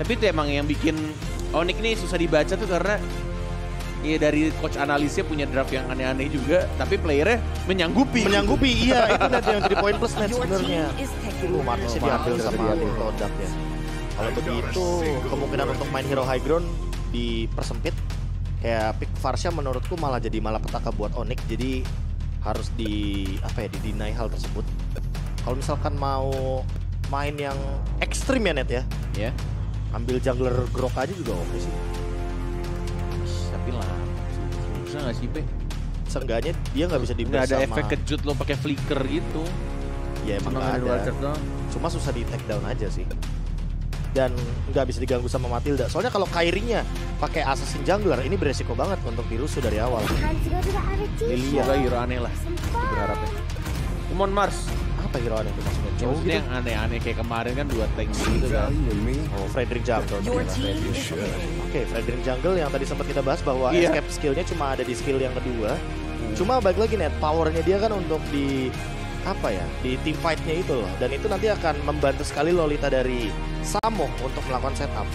Tapi itu emang yang bikin Onyx nih susah dibaca tuh karena ya dari coach analisnya punya draft yang aneh-aneh juga, tapi playernya menyanggupi. Iya, itu net yang jadi poin plus net sebenarnya. Martisnya diambil sama Todak ya. Kalau begitu kemungkinan untuk main hero high ground dipersempit. Kayak pick Varsha menurutku malah petaka buat Onyx, jadi harus di-deny hal tersebut. Kalau misalkan mau main yang ekstrim ya net ya. Ya. Ambil jungler Grok aja juga oke sih. Tapi lah, bisa nggak sih, Pe? Seenggaknya dia nggak bisa di-burst ada sama... efek kejut lo pakai flicker gitu. Ya emang nggak ada. Cuma susah di take down aja sih. Dan nggak bisa diganggu sama Matilda. Soalnya kalau Kairinya pakai assassin jungler, ini beresiko banget untuk dirusuh dari awal. Lilia. Semoga hero aneh lah, berharapnya. Come on Mars. Apa hero aneh itu maksudnya? Jauh gitu. Yang aneh-aneh kayak kemarin kan 2 tank gitu kan. Oh, Frederick Jungle. Oke, Frederick Jungle yang tadi sempat kita bahas bahwa escape skillnya cuma ada di skill yang kedua. Cuma balik lagi net, powernya dia kan untuk di team fight-nya itu loh. Dan itu nanti akan membantu sekali Lolita dari Samo untuk melakukan setup.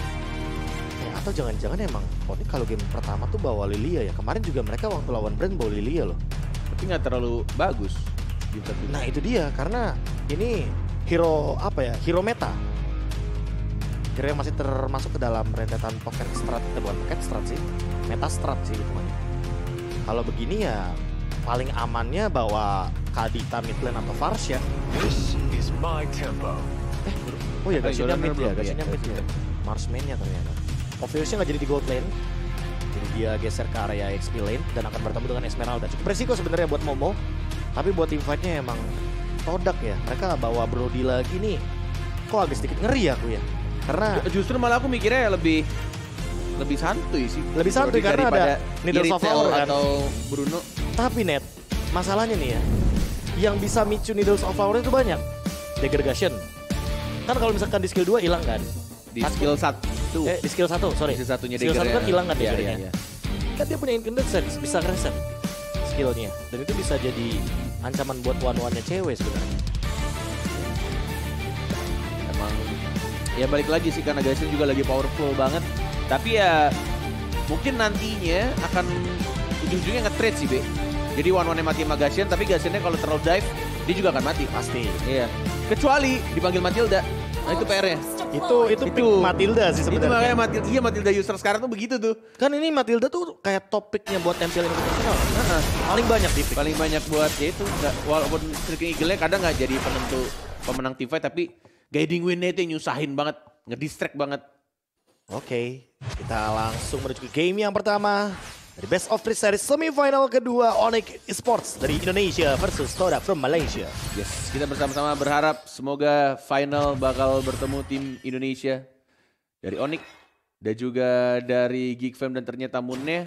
Ya, atau jangan-jangan emang ini kalau game pertama tuh bawa Lilia ya. Kemarin juga mereka waktu lawan Brand bawa Lilia loh. Tapi nggak terlalu bagus. Nah itu dia, karena ini hero hero meta. Hero yang masih termasuk ke dalam rentetan pocket strat, bukan pocket strat sih, meta strat sih hitungannya. Kalau begini ya paling amannya bawa Kadita mid lane atau Varsha. This is my tempo. Oh ya, Gassinnya mid ya, Mars mainnya ternyata. Obviously nggak jadi di gold lane. Jadi dia geser ke area XP lane dan akan bertemu dengan Esmeralda. Cukup resiko sebenarnya buat Momo. Tapi buat team fight-nya emang Todak ya. Mereka bawa Brody lagi nih. Kok agak sedikit ngeri aku ya. Karena justru malah aku mikirnya lebih santuy sih. Lebih santuy karena ada Needles of Flower kan atau Bruno. Tapi net, masalahnya nih ya. Yang bisa micu Needles of Flower itu banyak. Degradation. Kan kalau misalkan di skill 2 hilang kan. Di skill 1. Di skill 1, sorry. Skill 1-nya skill 1 kan hilang kan ya, degradasinya. Kan dia punya incandescence, bisa reset skillnya. Dan itu bisa jadi ancaman buat one-one-nya cewek sebenarnya. Emang ya balik lagi sih karena Gassin juga lagi powerful banget. Tapi ya mungkin nantinya akan ujung-ujungnya nge-trade sih, Be. Jadi one-one-nya mati sama Gassin, tapi Gassinnya kalau terlalu dive, dia juga akan mati. Pasti. Iya. Kecuali dipanggil Matilda. Nah itu PR-nya. Itu pick Matilda sih sebenarnya. Itu makanya Matilda user sekarang tuh begitu tuh. Kan ini Matilda tuh kayak topiknya buat tampil internasional. Paling banyak di pick. Paling banyak buat ya itu. Walaupun Striking Eagle-nya kadang nggak jadi pemenang team fight, tapi guiding win-nya itu yang nyusahin banget. Ngedistract banget. Oke, kita langsung menuju ke game yang pertama. Dari Best of 3 Series semifinal kedua Onyx Esports dari Indonesia versus Todak from Malaysia. Yes, kita bersama-sama berharap semoga final bakal bertemu tim Indonesia dari Onyx dan juga dari Geekfam dan ternyata Moonnya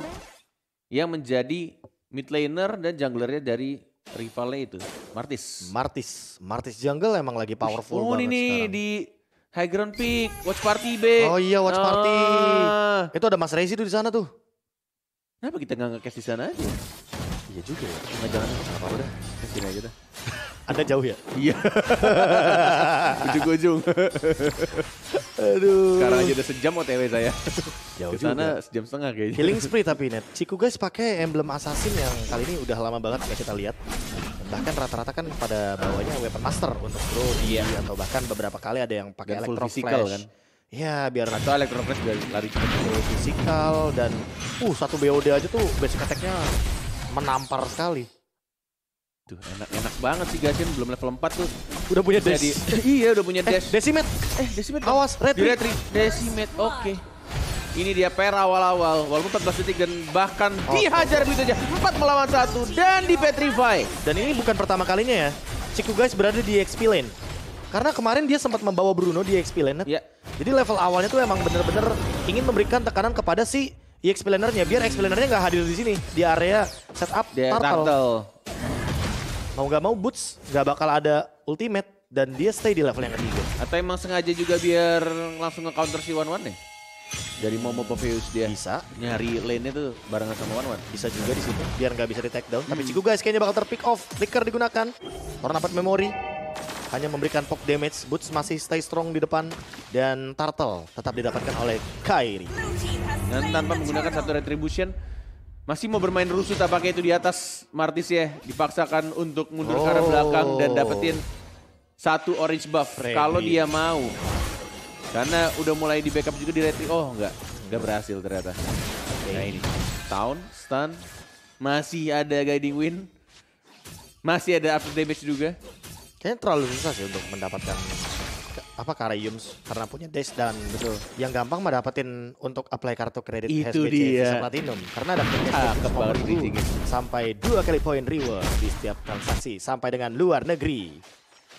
yang menjadi mid laner dan junglernya dari rivalnya itu, Martis jungle emang lagi powerful banget ini sekarang. Di high ground pick, watch party be. Oh iya, watch party. Itu ada Mas Rezi tuh di sana tuh. Kenapa kita nggak nge-cast di sana aja? Iya juga ya. Nggak jangan apa udah, castin aja dah. Ada jauh ya? Iya. Ujung-ujung. Aduh. Sekarang aja udah sejam OTW saya. Jauh Kesana sejam setengah kayaknya. Healing spree tapi net. Ciku guys pakai emblem assassin yang kali ini udah lama banget gak kita lihat. Bahkan rata-rata kan pada bawahnya weapon master untuk Brody atau bahkan beberapa kali ada yang pakai electro flash. Kan? Ya biar atau electro flash juga lari cepet. Fisikal dan satu BOD aja tuh basic attack-nya menampar sekali. Tuh enak banget sih Gassin, belum level 4 tuh. Udah punya dash. Iya udah punya dash. Decimate. Decimate. Awas, retri. Decimate, oke. Ini dia pair awal-awal, walaupun 14 detik dan bahkan dihajar begitu aja. 4 melawan 1 dan di petrify. Dan ini bukan pertama kalinya ya. Ciku guys berada di XP lane. Karena kemarin dia sempat membawa Bruno di XP lane. Ya. Jadi level awalnya tuh emang bener-bener ingin memberikan tekanan kepada si EXP lanernya. Biar XP lanernya nggak hadir di sini. Di area setup turtle. Mau nggak mau Boots nggak bakal ada ultimate. Dan dia stay di level yang ketiga. Atau emang sengaja juga biar langsung nge-counter si One nih? Dari Momo Popheus dia bisa nyari lane-nya tuh barengan sama One. Bisa juga di situ biar nggak bisa di take down. Tapi Ciku guys kayaknya bakal terpick off. Flicker digunakan. Tornado memori. hanya memberikan pop damage. Boots masih stay strong di depan dan Turtle tetap didapatkan oleh Kairi. Dan tanpa menggunakan satu retribution, masih mau bermain rusuh tampaknya itu di atas Martis ya. Dipaksakan untuk mundur ke arah belakang dan dapetin satu orange buff kalau dia mau. Karena udah mulai di backup juga di retri. Oh enggak berhasil ternyata. Nah ini, stun, masih ada guiding wind. Masih ada after damage juga. Kayaknya terlalu susah sih untuk mendapatkan Kariums karena punya dash dan betul. Yang gampang mah dapetin untuk apply kartu kredit itu SBC dia. Platinum karena dapetnya sampai 2 kali poin reward di setiap transaksi sampai dengan luar negeri.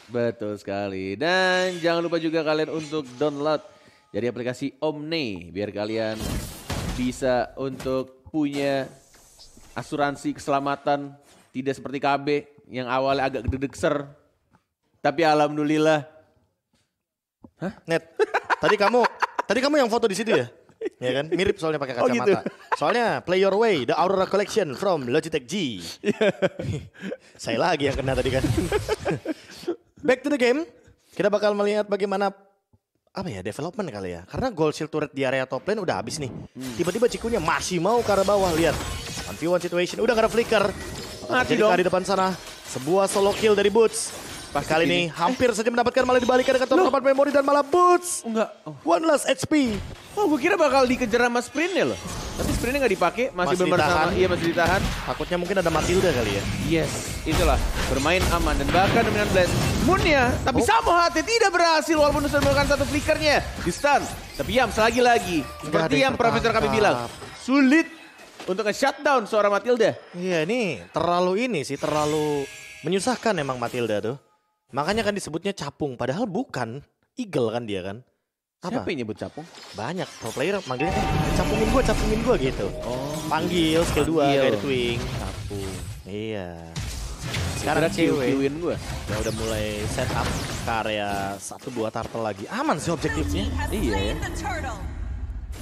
Betul sekali. Dan jangan lupa juga kalian untuk download dari aplikasi Omni biar kalian bisa untuk punya asuransi keselamatan tidak seperti KB yang awalnya agak gedegser. Tapi alhamdulillah. Hah? Net, tadi kamu yang foto di situ ya? Ya kan? Mirip soalnya pakai kacamata. Gitu. Soalnya Play Your Way, The Aurora Collection from Logitech G. Saya lagi yang kena tadi kan. Back to the game. Kita bakal melihat bagaimana development kali ya. Karena gold shield turret di area top lane udah habis nih. Tiba-tiba Cikunya masih mau ke arah bawah, lihat. 1v1 situation, udah gak ada flicker. Mati Jadi dong. di depan sana, sebuah solo kill dari Boots. Pasti Kali ini hampir saja mendapatkan, malah dibalikkan dengan top 4 memori dan malah Boots. Enggak. One last HP. Oh, gue kira bakal dikejar sama sprintnya loh. Tapi sprintnya nggak dipakai, masih Masih bersama. ditahan. Iya, masih ditahan. Takutnya mungkin ada Matilda kali ya. Yes, itulah bermain aman dan bahkan dominan blast. Moonnya, tapi Samo HT tidak berhasil walaupun sudah melakukan satu flickernya di stun. Tapi Yams lagi-lagi seperti yang Profesor kami bilang, sulit untuk nge-shutdown seorang Matilda. Iya, ini terlalu menyusahkan emang Matilda tuh. Makanya kan disebutnya capung, padahal bukan. Eagle kan dia kan. Siapa yang nyebut capung? Banyak pro player manggilnya capungin gua gitu. Oh, Panggil skill 2 panggil. Guided Wing. capung. Iya. Sekarang cewek udah mulai set up ke area 1-2 turtle lagi. Aman sih objektifnya. Iya ya.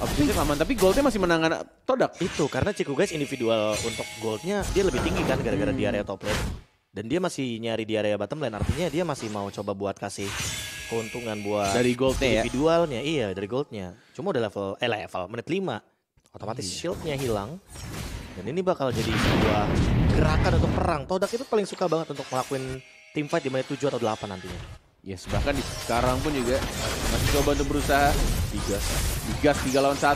Objektif aman, tapi goldnya masih menangan Todak. Itu karena Ciku guys individual untuk goldnya dia lebih tinggi kan gara-gara di area top lane. Dan dia masih nyari di area bottom lane, artinya dia masih mau coba buat kasih keuntungan buat Dari goldnya ya? individualnya. Iya dari goldnya. Cuma udah level menit 5. Otomatis shieldnya hilang. Dan ini bakal jadi sebuah gerakan untuk perang. Todak itu paling suka banget untuk ngelakuin team fight di menit 7 atau 8 nantinya. Yes, bahkan di sekarang pun juga masih coba untuk berusaha digas 3 lawan 1.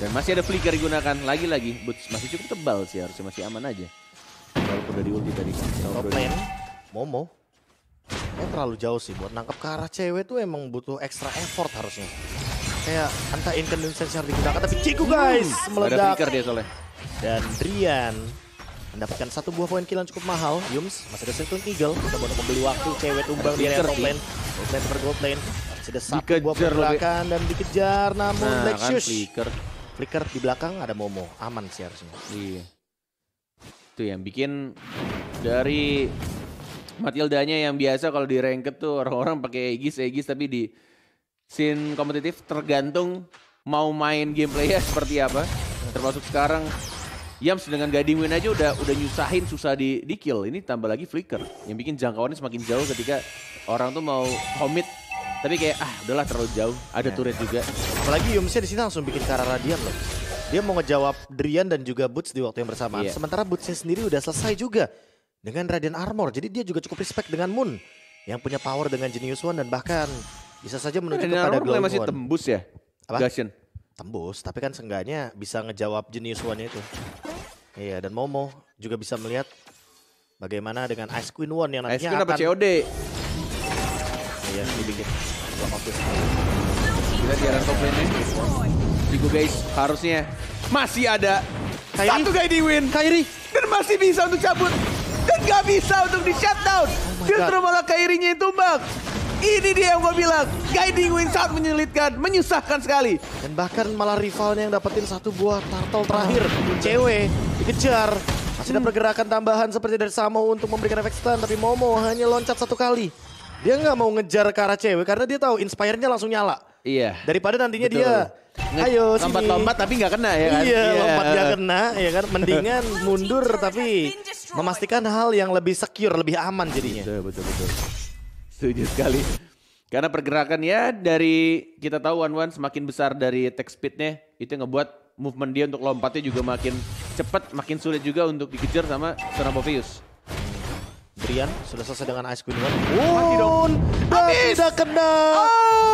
Dan masih ada flicker digunakan. Lagi-lagi Boots masih cukup tebal sih, harusnya masih aman aja. Walaupun udah di ulti tadi. Top lane, Momo. Terlalu jauh sih buat nangkep ke arah cewek tuh emang butuh extra effort harusnya. Kayak entah inconvenience yang digunakan, tapi Ciku guys Ada meledak. flicker dia soalnya. Dan Drian mendapatkan 1 buah poin kill yang cukup mahal. Yums masih ada Circling Eagle, kita mau membeli waktu cewek tumbang di area top lane. Top lane per gold lane. Masih ada 1 buah pergerakan dan dikejar, namun Black kan Shush. flicker. Di belakang ada Momo, aman sih harusnya. Iya. Itu yang bikin dari Matildanya yang biasa kalau di ranked tuh orang-orang pakai Aegis tapi di scene kompetitif tergantung mau main gameplaynya seperti apa. Termasuk sekarang Yams dengan guiding win aja udah nyusahin, susah di kill. Ini tambah lagi flicker yang bikin jangkauannya semakin jauh ketika orang tuh mau commit. Tapi kayak udahlah terlalu jauh, ada turret juga. Apalagi Yumsnya di sini langsung bikin ke arah Radiant loh. Dia mau ngejawab Drian dan juga Boots di waktu yang bersamaan. Iya. Sementara Bootsnya sendiri udah selesai juga dengan Radiant Armor. Jadi dia juga cukup respect dengan Moon yang punya power dengan Genius One dan bahkan bisa saja menuju kepada Glowing masih One. tembus ya? Apa? Gashen. Tembus, tapi kan seenggaknya bisa ngejawab Genius One-nya itu. Iya, dan Momo juga bisa melihat bagaimana dengan Ice Queen One yang Ice nantinya Queen apa akan... COD? Iya, dibikin. Kita di arah top lane nya. Ciku guys, harusnya masih ada Kairi. satu guiding win. Kairi. Dan masih bisa untuk cabut. Dan gak bisa untuk di shutdown. Justru malah Kairinya yang tumbang. Ini dia yang gue bilang. Guiding win sangat menyulitkan, menyusahkan sekali. Dan bahkan malah rivalnya yang dapetin 1 buah turtle terakhir. Cewek dikejar. Masih ada pergerakan tambahan seperti dari Samo untuk memberikan efek stun. Tapi Momo hanya loncat 1 kali. Dia nggak mau ngejar ke arah cewek karena dia tahu inspire-nya langsung nyala. Iya. Daripada nantinya Betul. dia ayo sini. Lompat-lompat tapi nggak kena ya kan? Iya, lompat gak kena ya kan. Mendingan mundur tapi memastikan hal yang lebih secure, lebih aman jadinya. Betul. Setuju sekali. Karena pergerakan ya dari kita tahu One semakin besar dari attack speednya, itu yang ngebuat movement dia untuk lompatnya juga makin cepat, makin sulit juga untuk dikejar sama seorang Popeyus. Brian sudah selesai dengan Ice Queen 1. Dan tidak kena.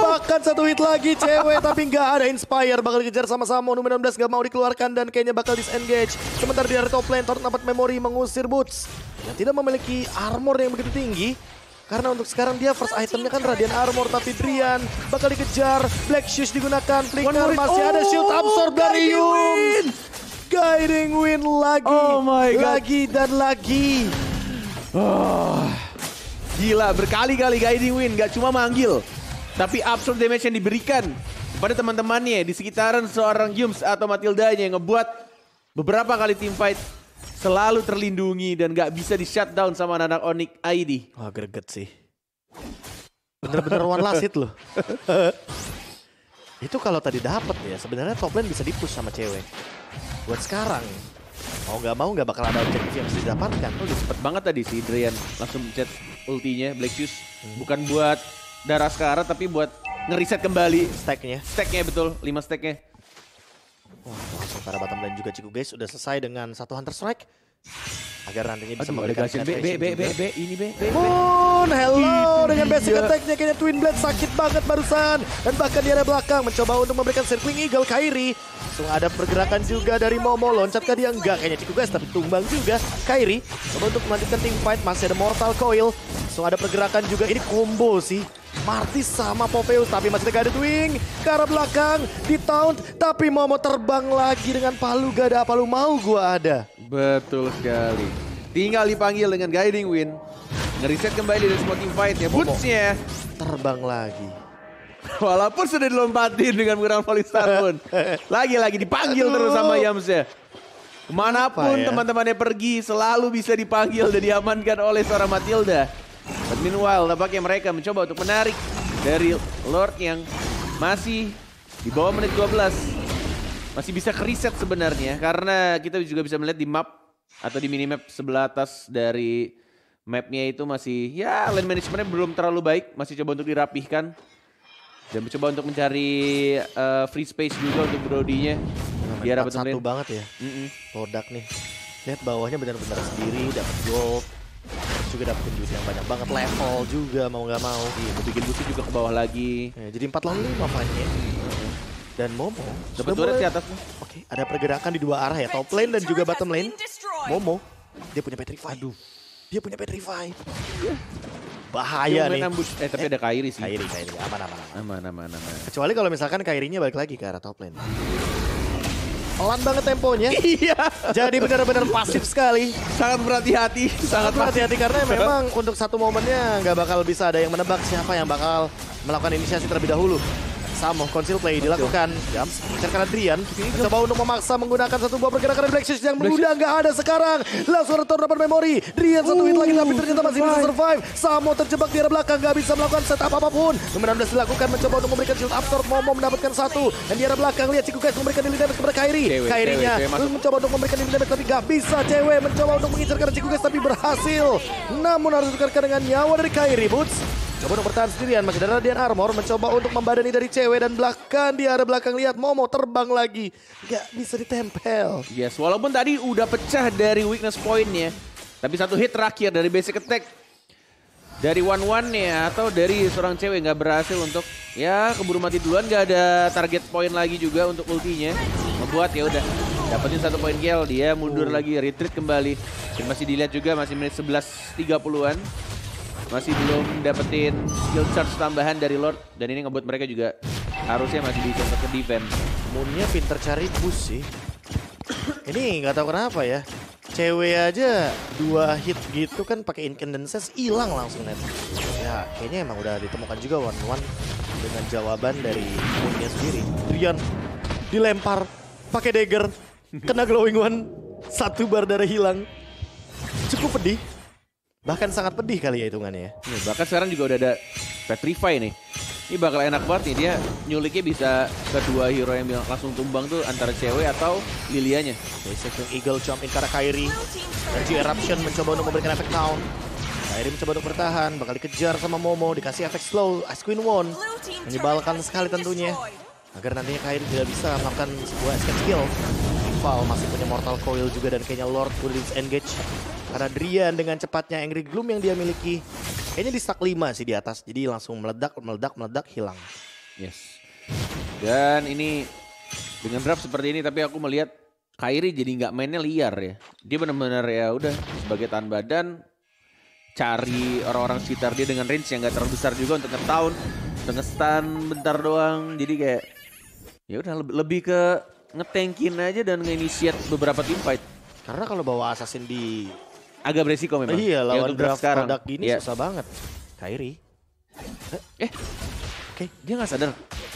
Bahkan satu hit lagi cewek tapi nggak ada Inspire. Bakal dikejar sama-sama. Nomor 16 nggak mau dikeluarkan dan kayaknya bakal disengage. Sementara di top lane Thor dapat Memory mengusir Boots yang tidak memiliki armor yang begitu tinggi. Karena untuk sekarang dia first itemnya kan Radiant Armor. Tapi Brian bakal dikejar. Black Shoes digunakan. Flicker masih ada shield absorb dari Yum. Guiding Wind lagi. Oh my God. Lagi dan lagi. Oh, gila, berkali-kali Guiding Wind gak cuma manggil, tapi absorb damage yang diberikan kepada teman-temannya di sekitaran seorang Yums atau Matildanya yang ngebuat beberapa kali teamfight selalu terlindungi dan gak bisa di shutdown sama anak Onyx ID. Wah, greget sih. Bener-bener one last hit loh. Itu kalau tadi dapet ya, sebenarnya top lane bisa dipush sama cewek. Buat sekarang, mau nggak bakal ada objektif yang bisa didapatkan. Udah cepet banget tadi si Drian langsung mencet ultinya Black Shoes. Bukan buat darah sekarang tapi buat ngeriset kembali stacknya betul, 5 stacknya. Wah, langsung para bottom lane juga Ciku guys udah selesai dengan satu Hunter Strike. Agar nantinya bisa memberikan ini B. Moon, hello dengan basic attack-nya kayaknya Twin Blade sakit banget barusan. Dan bahkan di area belakang mencoba untuk memberikan Circling Eagle Kairi. Langsung ada pergerakan juga dari Momo, loncatkah dia? Enggak kayaknya Ciku guys, tapi tumbang juga Kairi. Coba untuk melanjutkan team fight, masih ada Mortal Coil. Langsung ada pergerakan juga, ini combo sih. Martis sama Popeyus tapi masih ada Guided Wing ke arah belakang di taunt tapi Momo terbang lagi dengan palu, gak ada apa lu mau gua ada. Betul sekali. Tinggal dipanggil dengan Guiding Wind. Ngereset kembali dari semua team fight ya. Boots-nya terbang lagi. Walaupun sudah dilompatin dengan menggunakan Falling Star pun. Lagi-lagi dipanggil terus sama Yams-nya. Kemanapun teman-temannya pergi selalu bisa dipanggil dan diamankan oleh seorang Matilda. But meanwhile nampaknya mereka mencoba untuk menarik dari Lord yang masih di bawah menit 12. Masih bisa ke-reset sebenarnya karena kita juga bisa melihat di map atau di minimap sebelah atas dari mapnya itu masih ya lane managementnya belum terlalu baik. Masih coba untuk dirapihkan dan mencoba untuk mencari free space juga untuk Brody-nya. Biar dapat satu banget ya produk nih. Lihat bawahnya benar-benar sendiri dapat gold. Juga dapetin duit yang banyak banget, level juga mau nggak mau. Iya, bikin musuh juga ke bawah lagi. Ya, jadi 4 lawan 5 fight-nya. Dan Momo dapat turret di atas. Oke, ada pergerakan di dua arah ya, top lane dan juga bottom lane. Momo, dia punya Petrify. Aduh, dia punya Petrify. Bahaya nih. Tapi ada Kairi sih. Kairi, aman. Kecuali kalau misalkan Kairinya balik lagi ke arah top lane. Pelan banget temponya. Iya. Jadi benar-benar pasif sekali. Sangat berhati-hati. Sangat berhati-hati karena memang untuk satu momennya nggak bakal bisa ada yang menebak siapa yang bakal melakukan inisiasi terlebih dahulu. Samo, conceal play dilakukan. Jams, mencerkan Adrian. Coba untuk memaksa menggunakan satu buah pergerakan Black Shoes yang udah nggak ada sekarang. Langsung return dapat Memory. Drian satu hit lagi tapi ternyata masih bisa survive. Samo terjebak di area belakang, nggak bisa melakukan setup apapun. Nomor 16 dilakukan mencoba untuk memberikan shield absorb. Momo mendapatkan satu. Dan di area belakang lihat Ciku guys memberikan healing damage kepada Kairi. Kairinya mencoba untuk memberikan healing damage tapi nggak bisa. Cewek mencoba untuk mengincar Ciku guys tapi berhasil. Namun harus ditukarkan dengan nyawa dari Kairi. Boots coba untuk bertahan sendirian, masih ada Radiant Armor, mencoba untuk membadani dari cewek dan belakang di area belakang lihat Momo terbang lagi, gak bisa ditempel. Yes, walaupun tadi udah pecah dari weakness point-nya, tapi satu hit terakhir dari basic attack dari one-one-nya atau dari seorang cewek nggak berhasil untuk ya keburu mati duluan, gak ada target point lagi juga untuk ultinya, membuat ya udah dapetin satu poin kill, dia mundur lagi, retreat kembali. Dan masih dilihat juga masih menit 11.30-an. Masih belum dapetin skill charge tambahan dari Lord. Dan ini ngebuat mereka juga harusnya masih bisa ke defense. Moonnya pinter cari push sih. Ini nggak tahu kenapa ya. Cewek aja 2 hit gitu kan pakai incandescence hilang langsung net. Ya kayaknya emang udah ditemukan juga one-one dengan jawaban dari Moonnya sendiri. Drian dilempar pakai dagger. Kena glowing one. 1 bar darah hilang. Cukup pedih. Bahkan sangat pedih kali ya hitungannya ya. Bahkan sekarang juga udah ada Petrify nih. Ini bakal enak banget nih, dia nyuliknya bisa kedua hero yang langsung tumbang tuh antara cewek atau Lilianya. Second Eagle jump in ke arah Kairi. Dan G Eruption mencoba untuk memberikan efek down. Kairi mencoba untuk bertahan, bakal dikejar sama Momo, dikasih efek slow, Ice Queen Won. Menyebalkan sekali tentunya. Agar nantinya Kairi tidak bisa melakukan sebuah escape skill. Rival masih punya Mortal Coil juga dan kayaknya Lord udah disengage. Karena Drian dengan cepatnya Angry Gloom yang dia miliki. Kayaknya di stack 5 sih di atas, jadi langsung meledak, hilang. Yes. Dan ini dengan draft seperti ini tapi aku melihat Kairi jadi nggak mainnya liar ya. Dia benar-benar ya udah sebagai tahan badan cari orang-orang sekitar dia dengan range yang nggak terlalu besar juga untuk nge-taun, untuk nge-stun bentar doang. Jadi kayak ya udah lebih ke nge-tankin aja dan nge-initiate beberapa team fight. Karena kalau bawa assassin di agak beresiko memang. Iya, lawan untuk draft sekarang produk gini susah banget. Kairi. Oke, dia nggak sadar.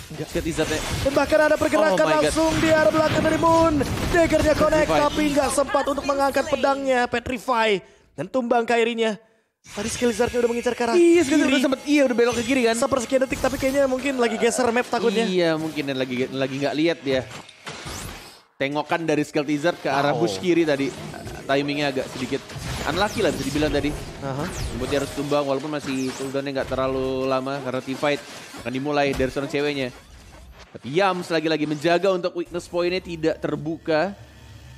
Lihat Izzatnya. Dan bahkan ada pergerakan langsung di arah belakang dari Moon. Daggernya connect tapi nggak sempat untuk mengangkat pedangnya. Petrify dan tumbang Kairinya. Tadi skill Izzatnya udah mengincar ke arah kiri. Udah belok ke kiri kan. Sepersekian detik tapi kayaknya mungkin lagi geser map takutnya. Iya mungkin dan lagi nggak lihat dia. Tengokan dari skill teaser ke arah bush kiri tadi. Timingnya agak sedikit unlucky lah bisa dibilang tadi. Buat dia harus tumbang walaupun masih cooldownnya nggak terlalu lama karena team fight akan dimulai dari seorang ceweknya. Tapi Yams lagi-lagi menjaga untuk weakness point-nya tidak terbuka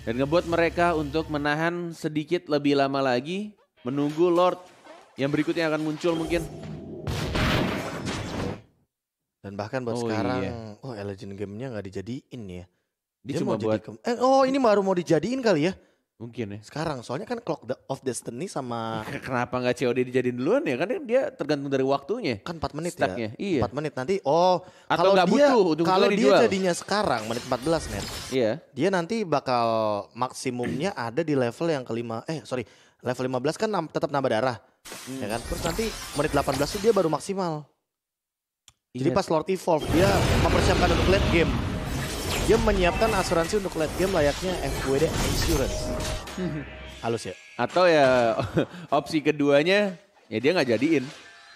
dan ngebuat mereka untuk menahan sedikit lebih lama lagi menunggu Lord yang berikutnya akan muncul mungkin. Dan bahkan buat sekarang, Legend Game-nya nggak dijadiin ya. Dia cuma buat ini baru mau dijadiin kali ya. Mungkin ya. Sekarang soalnya kan Clock of Destiny sama kenapa nggak COD dijadiin duluan ya? Kan dia tergantung dari waktunya. Kan 4 menit Stacknya. ya. Iya. 4 menit nanti. Atau nggak butuh kalau dia jadinya sekarang menit 14 net. Iya. Dia nanti bakal maksimumnya ada di level yang level 15 kan tetap nambah darah. Ya kan? Terus nanti menit 18 tuh dia baru maksimal. Jadi pas Lord Evolve dia mempersiapkan untuk late game. Dia menyiapkan asuransi untuk late game layaknya FWD Insurance. Halus ya? Atau ya opsi keduanya ya dia nggak jadiin.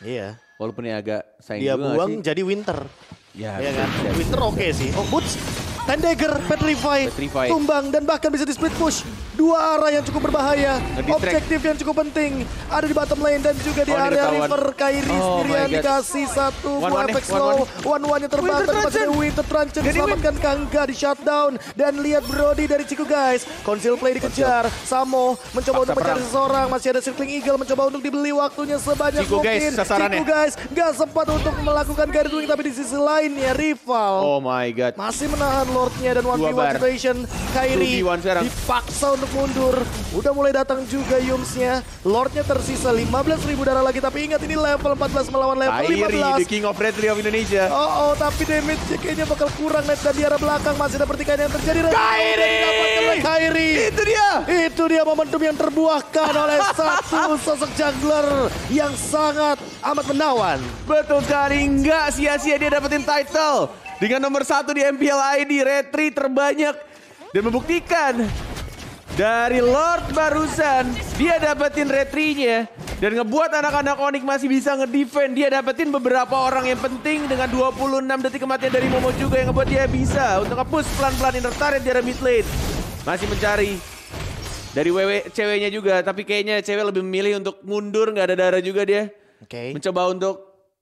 Iya. Walaupun ya agak sayang dia juga buang jadi Winter. Ya kan? Winter oke sih. Oh Boots, Dagger, Petrify, tumbang dan bahkan bisa di split push. Dua arah yang cukup berbahaya. Objektif yang cukup penting ada di bottom lane dan juga di area river. Kairi sendirian dikasih satu efek slow. One-one-nya terbang tapi masih Winter Truncheon diselamatkan Kangga di shutdown. Dan lihat Brody dari Ciku guys. Conceal play dikejar. Samo mencoba untuk mencari seseorang. Masih ada Circling Eagle mencoba untuk dibeli waktunya sebanyak mungkin. Ciku guys gak sempat untuk melakukan guard doing tapi di sisi lainnya rival. Oh my god. Masih menahan Lordnya dan 1v1 situation. Kairi dipaksa untuk mundur. Udah mulai datang juga Yumsnya. Lordnya tersisa 15.000 darah lagi. Tapi ingat ini level 14 melawan level 15. Kairi, the king of Red of Indonesia. Tapi damage kayaknya bakal kurang net. Dan di arah belakang masih ada pertikaian yang terjadi. Kairi. Itu dia momentum yang terbuahkan oleh satu sosok jungler yang sangat amat menawan. Betul sekali, nggak sia-sia dia dapetin title. Dengan nomor 1 di MPL ID, retry terbanyak. Dan membuktikan dari Lord barusan, dia dapetin retry-nya. Dan ngebuat anak-anak Onyx masih bisa ngedefend. Dia dapetin beberapa orang yang penting dengan 26 detik kematian dari Momo juga yang ngebuat dia bisa untuk nge-push pelan-pelan inner turret di area mid lane. Masih mencari dari ceweknya juga, tapi kayaknya cewek lebih memilih untuk mundur, nggak ada darah juga dia. Mencoba untuk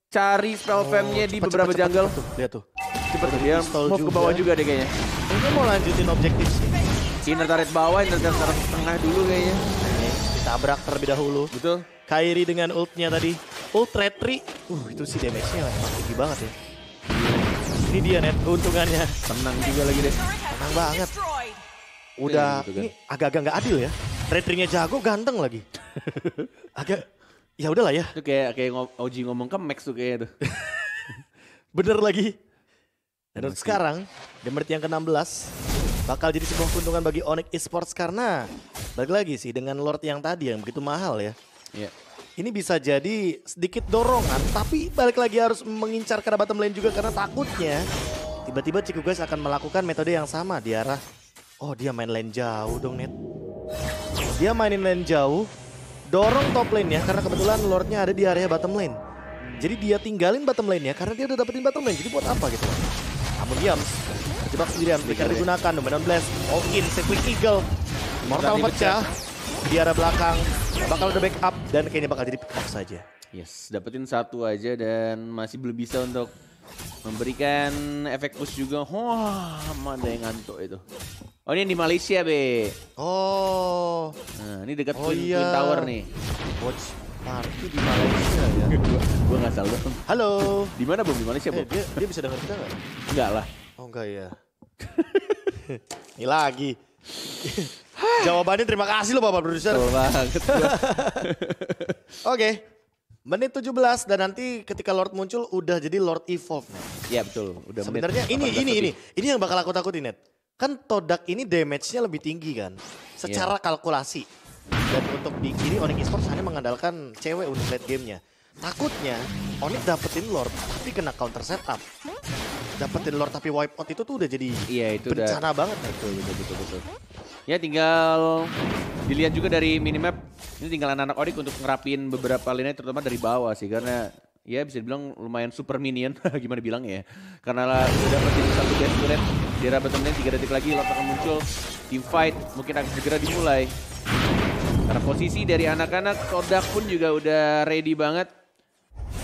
cari spell fam-nya di beberapa jungle. Lihat tuh. Cepet dia mau ke bawah juga deh kayaknya. Ini mau lanjutin objektif sih. Inner turret bawah, inner turret tengah dulu kayaknya. Ditabrak terlebih dahulu. Betul. Kairi dengan ultnya tadi. Ult retry. Itu sih damage-nya emang tinggi banget ya. Ini dia net keuntungannya. Tenang juga lagi deh. Tenang banget. Udah ini agak-agak nggak adil ya. Retry-nya jago, ganteng lagi. Agak ya udahlah ya. Itu kayak Oji ngomong ke Max tuh kayaknya tuh. Bener lagi. Dan sekarang, Demert yang ke-16 bakal jadi sebuah keuntungan bagi Onyx Esports karena balik lagi sih dengan Lord yang tadi yang begitu mahal ya. Ini bisa jadi sedikit dorongan tapi balik lagi harus mengincar ke bottom lane juga karena takutnya tiba-tiba Ciku guys akan melakukan metode yang sama di arah dia main lane jauh dong net. Dia mainin lane jauh, dorong top lane ya karena kebetulan Lordnya ada di area bottom lane. Jadi dia tinggalin bottom lane ya karena dia udah dapetin bottom lane. Jadi buat apa gitu. Namun Yams terjebak sendirian, Flicker digunakan, Dominon Blast, all in, Circling Eagle. Mortal pecah di arah belakang. bakal ada backup dan kayaknya bakal jadi pick off saja. Yes, dapetin satu aja dan masih belum bisa untuk memberikan efek push juga. Wah, mana yang ngantuk itu. Oh ini di Malaysia, Be. Oh. Nah, ini dekat Twin Tower nih. Watch party di Malaysia ya. Gua nggak salah. Halo. Di mana, Bung? Di Malaysia, Bung? Dia bisa denger kita nggak? Enggak lah. Oh enggak ya. Ini lagi. Jawabannya terima kasih loh Bapak Produser. Betul banget. Oke. Menit 17 dan nanti ketika Lord muncul udah jadi Lord Evolve nih. Iya betul. Udah sebenarnya ini yang bakal aku takutin Net. Kan Todak ini damage-nya lebih tinggi kan. Secara kalkulasi. Dan untuk di kiri Onyx Esports hanya mengandalkan cewek untuk late game-nya. Takutnya Onyx dapetin Lord tapi kena counter setup. Dapetin Lord tapi wipe out itu tuh udah jadi bencana banget. Betul. Ya tinggal dilihat juga dari minimap. Ini tinggal anak-anak Onyx untuk ngerapin beberapa lini terutama dari bawah sih. Karena ya bisa dibilang lumayan super minion. Gimana bilangnya ya. Karena udah dapetin satu base turret. Di era betonnya 3 detik lagi Lord akan muncul. Team fight mungkin akan segera dimulai. Karena posisi dari anak-anak Todak pun juga udah ready banget.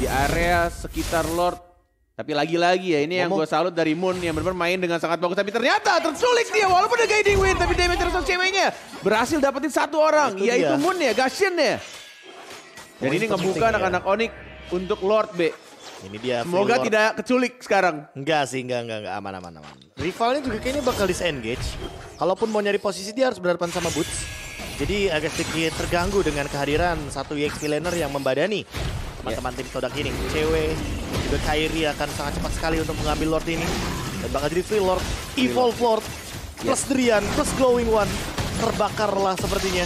Di area sekitar Lord. Tapi lagi-lagi ya ini yang gue salut dari Moon yang benar-benar main dengan sangat bagus. Tapi ternyata terculik dia walaupun ada guiding win. Tapi damage terus ceweknya berhasil dapetin satu orang. Yaitu Moon ya, Gashin ya. Dan ini ngebuka anak-anak Onyx untuk Lord B. Ini dia. Semoga tidak keculik sekarang. Enggak sih, enggak. Aman. Rivalnya juga kayaknya bakal disengage. Kalaupun mau nyari posisi dia harus berhadapan sama Boots. Jadi agak sedikit terganggu dengan kehadiran satu EXP laner yang membadani teman-teman tim Todak ini. Cewek juga Kairi akan sangat cepat sekali untuk mengambil Lord ini. Dan bakal jadi free Lord, Evolve Lord, plus Drian, plus Glowing One. Terbakarlah sepertinya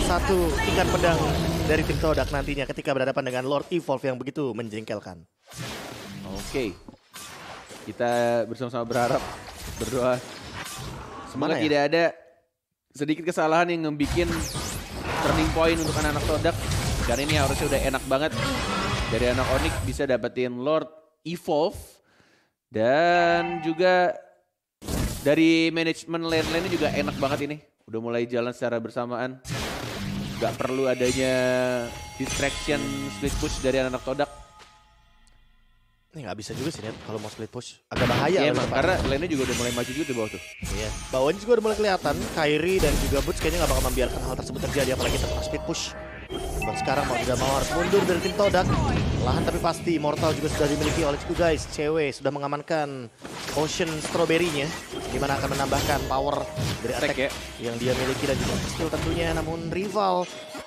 satu ikan pedang dari tim Todak nantinya ketika berhadapan dengan Lord Evolve yang begitu menjengkelkan. Oke. Kita bersama-sama berharap, berdoa. Semoga tidak ada sedikit kesalahan yang ngebikin turning point untuk anak-anak Todak. Karena ini harusnya udah enak banget. Dari anak Onyx bisa dapetin Lord Evolve. Dan juga dari manajemen lane-lane juga enak banget ini. Udah mulai jalan secara bersamaan. Gak perlu adanya distraction split push dari anak-anak Todak. Ini gak bisa juga sih Net kalau mau split push. Agak bahaya. Iya emang karena lane-nya juga udah mulai maju juga di bawah tuh. Iya. Bawahnya juga udah mulai kelihatan. Kairi dan juga Boots kayaknya gak bakal membiarkan hal tersebut terjadi. Apalagi setelah split push. Dan sekarang mau tidak mau harus mundur dari tim Todak. Lahan tapi pasti Immortal juga sudah dimiliki oleh Ciku guys. Cewek sudah mengamankan Ocean Strawberry-nya. Dimana akan menambahkan power dari attack yang dia miliki dan juga skill tentunya. Namun rival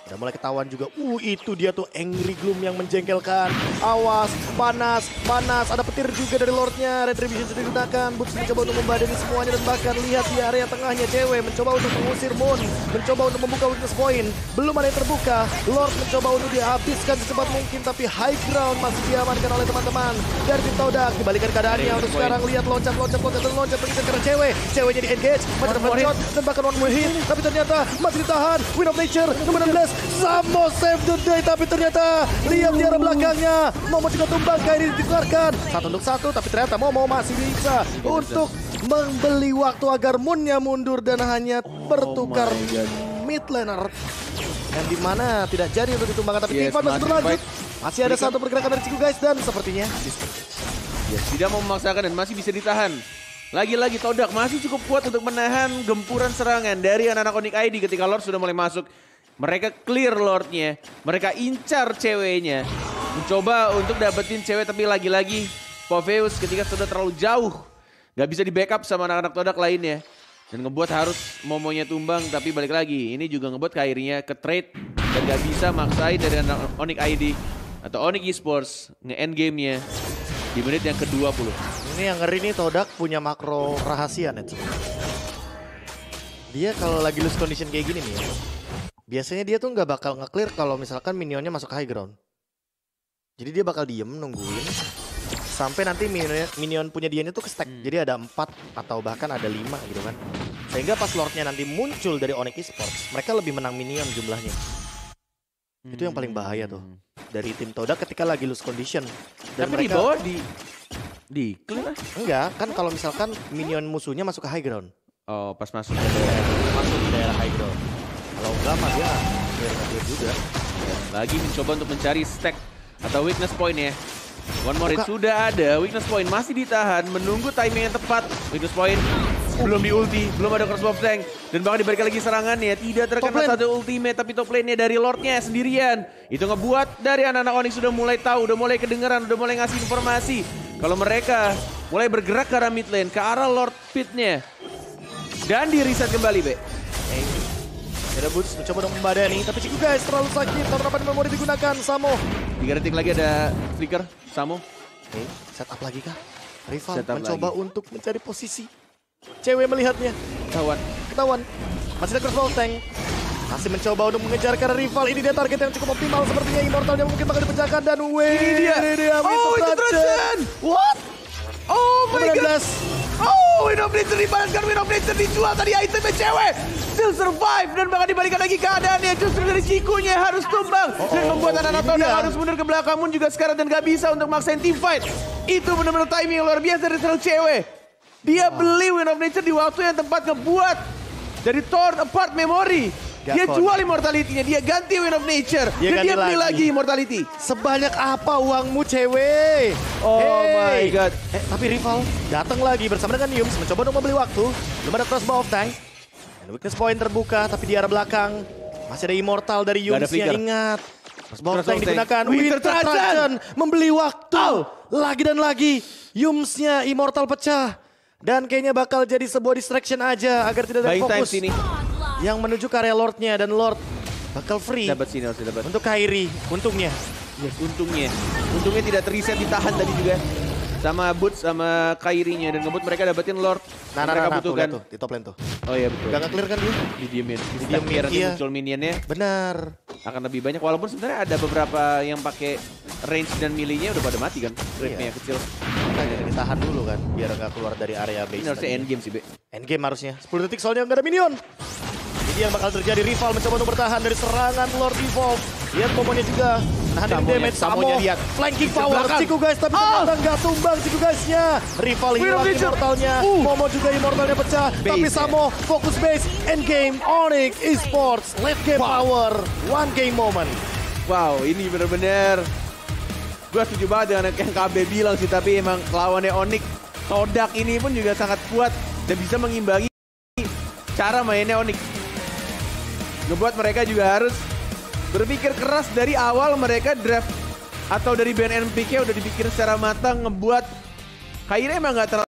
udah mulai ketahuan juga. Itu dia tuh Angry Gloom yang menjengkelkan. Awas, panas. Ada petir juga dari Lordnya. Retribution sudah digunakan. Boots mencoba untuk membadani semuanya. Dan bahkan lihat di area tengahnya cewek mencoba untuk mengusir Moon. Mencoba untuk membuka weakness point. Belum ada yang terbuka. Lord mencoba untuk dihabiskan secepat mungkin. Tapi high ground masih diamankan oleh teman-teman dari tim Todak. Dibalikan keadaannya untuk sekarang lihat loncat begitu karena ceweknya di engage. Masih dapat shot dan bahkan one more hit. Tapi ternyata masih ditahan. Win of Nature nomor 16. Samo save the day. Tapi ternyata lihat di arah belakangnya. Momo juga tumbang. Kairi dikeluarkan. 1-1 tapi ternyata Momo masih bisa untuk membeli waktu agar Moonnya mundur dan hanya bertukar mid laner. Yang dimana tidak jadi untuk ditumbangkan tapi team fight masih berlanjut. Masih ada satu pergerakan dari Ciku guys dan sepertinya tidak mau memaksakan dan masih bisa ditahan. Lagi-lagi Todak masih cukup kuat untuk menahan gempuran serangan dari anak-anak Onyx ID ketika Lord sudah mulai masuk. Mereka clear Lordnya, mereka incar ceweknya. Mencoba untuk dapetin cewek tapi lagi-lagi Popheus ketika sudah terlalu jauh. Gak bisa di backup sama anak-anak Todak lainnya. Dan ngebuat harus Momonya tumbang tapi balik lagi. Ini juga ngebuat Kairinya ke trade. Dan gak bisa maksain dari anak Onyx ID atau Onyx Esports nge-end gamenya di menit yang ke-20. Ini yang ngeri nih Todak punya makro rahasia Net. Dia kalau lagi lose condition kayak gini nih ya. Biasanya dia tuh nggak bakal nge-clear kalau misalkan minionnya masuk high ground. Jadi dia bakal diem nungguin sampai nanti minion punya dianya tuh ke stack. Jadi ada 4 atau bahkan ada 5 gitu kan. Sehingga pas Lordnya nanti muncul dari Onyx Esports, mereka lebih menang minion jumlahnya. Itu yang paling bahaya tuh dari tim Todak ketika lagi lose condition. Dan tapi mereka, di bawah di clear? Enggak, kan kalau misalkan minion musuhnya masuk ke high ground. Oh, pas masuk di daerah high ground. Kalau enggak mah dia dari nge-clear juga. Lagi mencoba untuk mencari stack atau weakness point ya. One more hit sudah ada, weakness point masih ditahan, menunggu timing yang tepat. Weakness point belum di ulti, belum ada crossbow tank. Dan bahkan diberikan lagi serangannya, tidak terkena satu ultimate, tapi top lane-nya dari Lordnya sendirian. Itu ngebuat dari anak-anak Onyx sudah mulai tahu, udah mulai kedengeran, udah mulai ngasih informasi. Kalau mereka mulai bergerak ke arah mid lane, ke arah Lord Pit-nya. Dan di reset kembali, Be. Ada Boots mencoba dong membadani, tapi Ciku guys terlalu sakit. Taruhan memori digunakan, Samo. 3 detik lagi ada flicker, Samo. Oke, setup lagi kah? Rival Setup mencoba lagi. untuk mencari posisi. Cewek melihatnya. Ketahuan. Masih ada crossbow tank. Masih mencoba untuk mengejar karena rival. Ini dia target yang cukup optimal sepertinya. Immortalnya mungkin bakal dipecahkan dan Ini dia. Oh, itu Trajan. What? Oh my god. 19. Oh, Wind of Nature dibalaskan, Wind of Nature dijual tadi itemnya cewek. Still survive dan bahkan dibalikan lagi keadaannya. Justru dari Cikunya harus tumbang. Dan membuat anak-anak Todang harus mundur ke belakang pun juga sekarang dan gak bisa untuk maksain team fight. Itu benar-benar timing yang luar biasa dari seorang cewek. Dia beli Wind of Nature di waktu yang tepat ngebuat dari torn apart memory. Dia jual immortality-nya, dia ganti Wind of Nature. Dan dia beli lagi immortality. Sebanyak apa uangmu cewek? Oh my god. Tapi rival datang lagi bersama dengan Yums mencoba untuk membeli waktu. Belum ada crossbow tank. Dan weakness point terbuka tapi di arah belakang. Masih ada immortal dari Yums-nya, ingat. Crossbow tank digunakan. Winter Trajan membeli waktu. Lagi dan lagi. Yums-nya immortal pecah. Dan kayaknya bakal jadi sebuah distraction aja agar tidak ada fokus. Sini. Yang menuju ke area Lord-nya dan Lord bakal free. Dapat sini harus dapat. Untuk Kairi, untungnya. Yes, untungnya tidak terreset, ditahan tadi juga sama Boots sama Kairinya dan ngebut mereka dapetin Lord. Mereka butuhkan. Tuh, di top lane tuh. Oh iya betul. Gak nge-clear kan dia? Didiemin. Didiemin, Nanti iya. muncul minionnya Benar. akan lebih banyak. Walaupun sebenarnya ada beberapa yang pakai range dan melee-nya udah pada mati kan. Rate-nya kecil. Makanya ditahan dulu kan biar gak keluar dari area base. Ini harusnya endgame sih, Be. Endgame harusnya. 10 detik soalnya gak ada minion. Ini yang bakal terjadi. Rival mencoba untuk bertahan dari serangan Lord Evolve. Lihat momennya juga. Nahan dari damage. Samonya lihat. Flanking power. Ciku guys tapi ternyata gak tumbang Ciku guysnya. Rival hilang immortalnya. Momo juga immortalnya pecah. Tapi Samo fokus base. Endgame Onyx Esports. Late game power. One game moment. Wow, ini bener-bener gue setuju banget dengan yang KB bilang sih, tapi emang lawannya Onyx Todak ini pun juga sangat kuat dan bisa mengimbangi cara mainnya Onyx. Ngebuat mereka juga harus berpikir keras dari awal mereka draft atau dari BNN pick-nya udah dipikir secara matang, ngebuat Kairi emang gak terlalu